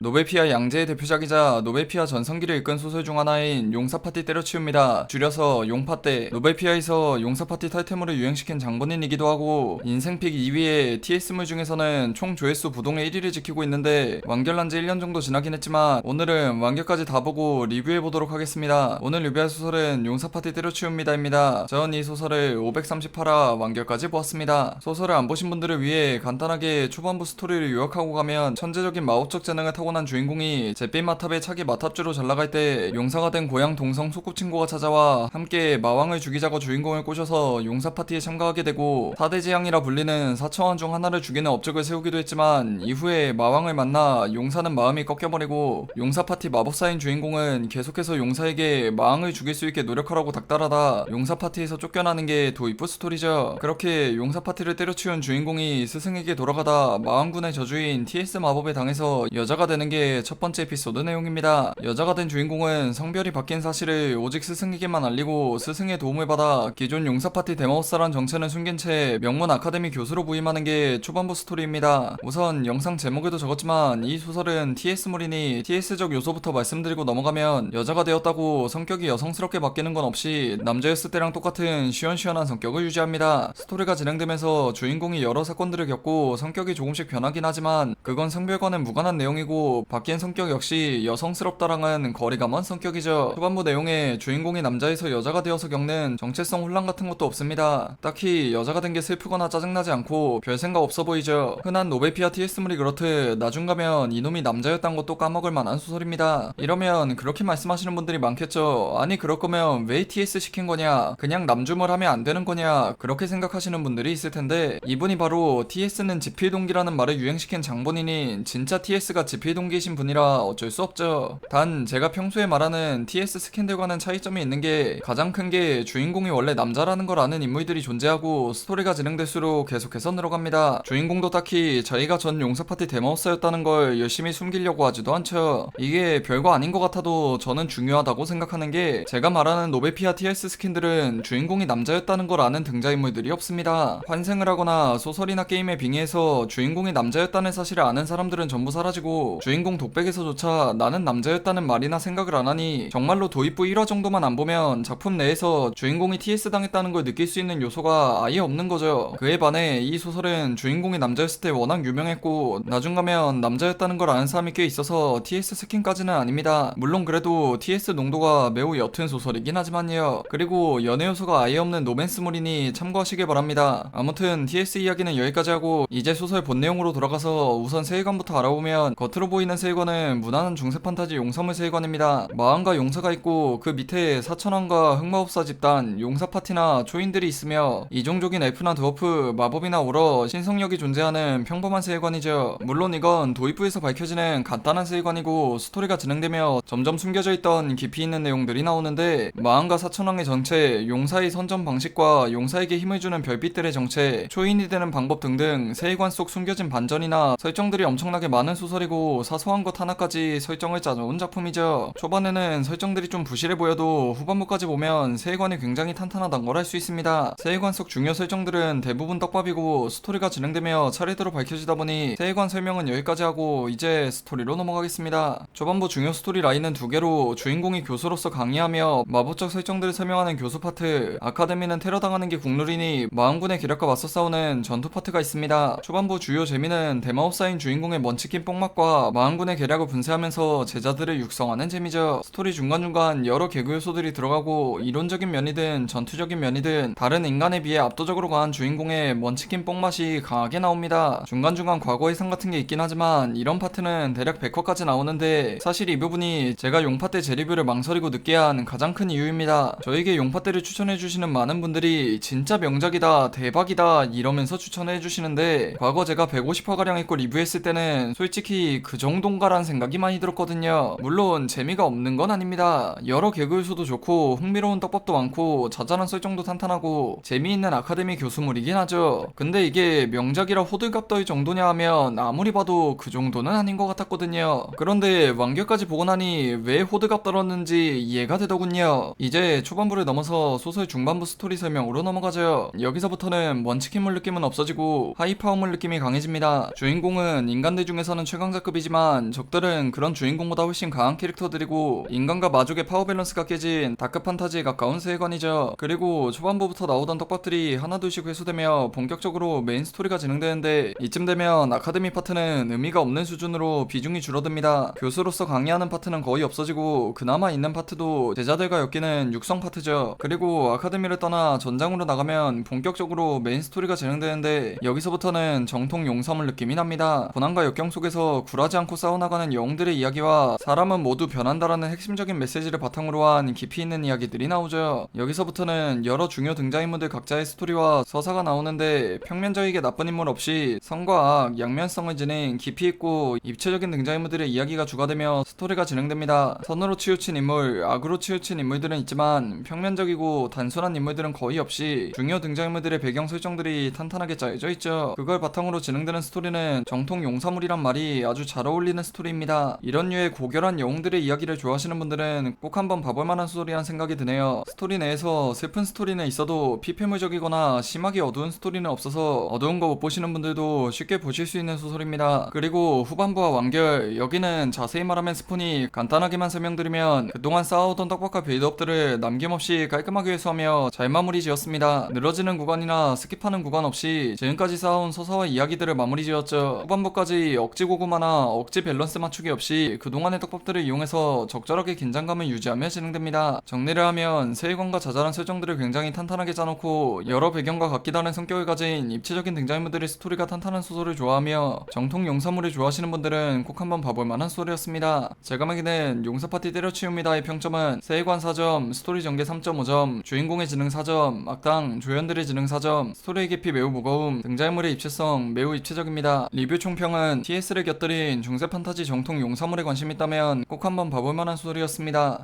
노베피아 양제의 대표작이자 노베피아 전성기를 이끈 소설 중 하나인 용사파티 때려치웁니다. 줄여서 용파때. 노베피아에서 용사파티 탈퇴물을 유행시킨 장본인이기도 하고 인생픽 2위의 TS물 중에서는 총 조회수 부동의 1위를 지키고 있는데 완결난 지 1년 정도 지나긴 했지만 오늘은 완결까지 다 보고 리뷰해보도록 하겠습니다. 오늘 리뷰할 소설은 용사파티 때려치웁니다입니다. 전 이 소설을 538화 완결까지 보았습니다. 소설을 안 보신 분들을 위해 간단하게 초반부 스토리를 요약하고 가면 천재적인 마법적 재능을 타고난 주인공이 잿빛 마탑의 차기 마탑주로 전락할 때 용사가 된 고향 동성 소꿉친구가 찾아와 함께 마왕을 죽이자고 주인공을 꼬셔서 용사 파티에 참가하게 되고 4대 재앙이라 불리는 사처왕 중 하나를 죽이는 업적을 세우기도 했지만 이후에 마왕을 만나 용사는 마음이 꺾여버리고 용사 파티 마법사인 주인공은 계속해서 용사에게 마왕을 죽일 수 있게 노력하라고 닥달하다 용사 파티에서 쫓겨나는 게 도입부 스토리죠. 그렇게 용사 파티를 때려치운 주인공이 스승에게 돌아가다 마왕군의 저주인 TS 마법에 당해서 여자가 되는 게 첫 번째 에피소드 내용입니다. 여자가 된 주인공은 성별이 바뀐 사실을 오직 스승에게만 알리고 스승의 도움을 받아 기존 용사 파티 대마법사란 정체는 숨긴 채 명문 아카데미 교수로 부임하는 게 초반부 스토리입니다. 우선 영상 제목에도 적었지만 이 소설은 TS물이니 TS적 요소부터 말씀드리고 넘어가면 여자가 되었다고 성격이 여성스럽게 바뀌는 건 없이 남자였을 때랑 똑같은 시원시원한 성격을 유지합니다. 스토리가 진행되면서 주인공이 여러 사건들을 겪고 성격이 조금씩 변하긴 하지만 그건 성별과는 무관한 내용이고 바뀐 성격 역시 여성스럽다랑은 거리가 먼 성격이죠. 초반부 내용에 주인공이 남자에서 여자가 되어서 겪는 정체성 혼란 같은 것도 없습니다. 딱히 여자가 된 게 슬프거나 짜증나지 않고 별 생각 없어 보이죠. 흔한 노베피아 TS물이 그렇듯 나중 가면 이놈이 남자였단 것도 까먹을 만한 소설입니다. 이러면 그렇게 말씀하시는 분들이 많겠죠. 아니 그럴 거면 왜 TS 시킨 거냐, 그냥 남주물 하면 안 되는 거냐, 그렇게 생각하시는 분들이 있을 텐데 이분이 바로 TS는 지필동기라는 말을 유행시킨 장본인인 진짜 TS가 지필동기이신 분이라 어쩔 수 없죠. 단 제가 평소에 말하는 TS 스캔들과는 차이점이 있는 게 가장 큰 게 주인공이 원래 남자라는 걸 아는 인물들이 존재하고 스토리가 진행될수록 계속해서 늘어갑니다. 주인공도 딱히 자기가 전 용사파티 대마법사였다는 걸 열심히 숨기려고 하지도 않죠. 이게 별거 아닌 것 같아도 저는 중요하다고 생각하는 게 제가 말하는 노베피아 TS 스킨들은 주인공이 남자였다는 걸 아는 등장인물들이 없습니다. 환생을 하거나 소설이나 게임에 빙의해서 주인공이 남자였다는 사실을 아는 사람들은 전부 사라지고 주인공 독백에서조차 나는 남자였다는 말이나 생각을 안 하니 정말로 도입부 1화 정도만 안 보면 작품 내에서 주인공이 TS 당했다는 걸 느낄 수 있는 요소가 아예 없는 거죠. 그에 반해 이 소설은 주인공이 남자였을 때 워낙 유명했고 나중 가면 남자였다는 걸 아는 사람이 꽤 있어서 TS 스킨까지는 아닙니다. 물론 그래도 TS 농도가 매우 옅은 소설이긴 하지만요. 그리고 연애 요소가 아예 없는 로맨스물이니 참고하시길 바랍니다. 아무튼 TS 이야기는 여기까지 하고 이제 소설 본 내용으로 돌아가서 우선 세계관부터 알아보면 겉으로 보이는 세계관은 무난한 중세 판타지 용사물 세계관입니다. 마왕과 용사가 있고 그 밑에 사천왕과 흑마법사 집단, 용사 파티나 초인들이 있으며 이종족인 엘프나 드워프, 마법이나 오러, 신성력이 존재하는 평범한 세계관이죠. 물론 이건 도입부에서 밝혀지는 간단한 세계관이고 스토리가 진행되며 점점 숨겨져 있던 깊이 있는 내용들이 나오는데 마왕과 사천왕의 정체, 용사의 선전 방식과 용사에게 힘을 주는 별빛들의 정체, 초인이 되는 방법 등등 세계관 속 숨겨진 반전이나 설정들이 엄청나게 많은 소설이고 사소한 것 하나까지 설정을 짜놓은 작품이죠. 초반에는 설정들이 좀 부실해 보여도 후반부까지 보면 세계관이 굉장히 탄탄하다는 걸 알 수 있습니다. 세계관 속 중요 설정들은 대부분 떡밥이고 스토리가 진행되며 차례대로 밝혀지다 보니 세계관 설명은 여기까지 하고 이제 스토리로 넘어가겠습니다. 초반부 중요 스토리 라인은 두 개로 주인공이 교수로서 강의하며 마법적 설정들을 설명하는 교수 파트, 아카데미는 테러당하는 게 국룰이니 마왕군의 기력과 맞서 싸우는 전투 파트가 있습니다. 초반부 주요 재미는 대마법사인 주인공의 먼치킨 뽕맛과 마왕군의 계략을 분쇄하면서 제자들을 육성하는 재미죠. 스토리 중간중간 여러 개그 요소들이 들어가고 이론적인 면이든 전투적인 면이든 다른 인간에 비해 압도적으로 강한 주인공의 먼치킨 뽕맛이 강하게 나옵니다. 중간중간 과거 예상 같은 게 있긴 하지만 이런 파트는 대략 100화까지 나오는데 사실 이 부분이 제가 용파 때 재리뷰를 망설이고 늦게 한 가장 큰 이유입니다. 저에게 용파 때를 추천해주시는 많은 분들이 진짜 명작이다, 대박이다 이러면서 추천해주시는데 과거 제가 150화가량 했고 리뷰했을 때는 솔직히 그 정도인가란 생각이 많이 들었거든요. 물론 재미가 없는 건 아닙니다. 여러 개그 요소도 좋고 흥미로운 떡밥도 많고 자잘한 설정도 탄탄하고 재미있는 아카데미 교수물이긴 하죠. 근데 이게 명작이라 호들갑 떨 정도냐 하면 아무리 봐도 그 정도는 아닌 것 같았거든요. 그런데 완결까지 보고 나니 왜 호들갑 떨었는지 이해가 되더군요. 이제 초반부를 넘어서 소설 중반부 스토리 설명으로 넘어가죠. 여기서부터는 먼치킨물 느낌은 없어지고 하이파워물 느낌이 강해집니다. 주인공은 인간들 중에서는 최강자급이지만 않지만 적들은 그런 주인공보다 훨씬 강한 캐릭터들이고 인간과 마족의 파워 밸런스가 깨진 다크 판타지에 가까운 세계관이죠. 그리고 초반부부터 나오던 떡밥들이 하나둘씩 회수되며 본격적으로 메인 스토리가 진행되는데 이쯤 되면 아카데미 파트는 의미가 없는 수준으로 비중이 줄어듭니다. 교수로서 강의하는 파트는 거의 없어지고 그나마 있는 파트도 제자들과 엮이는 육성 파트죠. 그리고 아카데미를 떠나 전장으로 나가면 본격적으로 메인 스토리가 진행되는데 여기서부터는 정통 용사물 느낌이 납니다. 고난과 역경 속에서 굴하지 않고 싸워나가는 영웅들의 이야기와 사람은 모두 변한다라는 핵심적인 메시지를 바탕으로 한 깊이 있는 이야기들이 나오죠. 여기서부터는 여러 중요 등장인물들 각자의 스토리와 서사가 나오는데 평면적이게 나쁜 인물 없이 선과 악, 양면성을 지닌 깊이 있고 입체적인 등장인물들의 이야기가 주가되며 스토리가 진행됩니다. 선으로 치우친 인물, 악으로 치우친 인물들은 있지만 평면적이고 단순한 인물들은 거의 없이 중요 등장인물들의 배경 설정들이 탄탄하게 짜여져 있죠. 그걸 바탕으로 진행되는 스토리는 정통 용사물이란 말이 아주 잘 어울리는 스토리입니다. 이런 류의 고결한 영웅들의 이야기를 좋아하시는 분들은 꼭 한번 봐볼 만한 소설이란 생각이 드네요. 스토리 내에서 슬픈 스토리는 있어도 피폐물적이거나 심하게 어두운 스토리는 없어서 어두운 거 못 보시는 분들도 쉽게 보실 수 있는 소설입니다. 그리고 후반부와 완결, 여기는 자세히 말하면 스폰이 간단하게만 설명드리면 그동안 쌓아오던 떡밥과 빌드업들을 남김없이 깔끔하게 회수하며 잘 마무리 지었습니다. 늘어지는 구간이나 스킵하는 구간 없이 지금까지 쌓아온 서사와 이야기들을 마무리 지었죠. 후반부까지 억지 고구마나 억지 밸런스 맞추기 없이 그동안의 떡밥들을 이용해서 적절하게 긴장감을 유지하며 진행됩니다. 정리를 하면 세계관과 자잘한 설정들을 굉장히 탄탄하게 짜놓고 여러 배경과 각기 다른 성격을 가진 입체적인 등장인물들의 스토리가 탄탄한 소설을 좋아하며 정통 용사물을 좋아하시는 분들은 꼭 한번 봐볼 만한 소설이었습니다. 제가 매기는 용사파티 때려치웁니다의 평점은 세계관 4점, 스토리 전개 3.5점, 주인공의 지능 4점, 악당, 조연들의 지능 4점, 스토리의 깊이 매우 무거움, 등장인물의 입체성 매우 입체적입니다. 리뷰 총평은 TS를 곁들인 중세 판타지 정통 용사물에 관심 있다면 꼭 한번 봐볼 만한 소설이었습니다.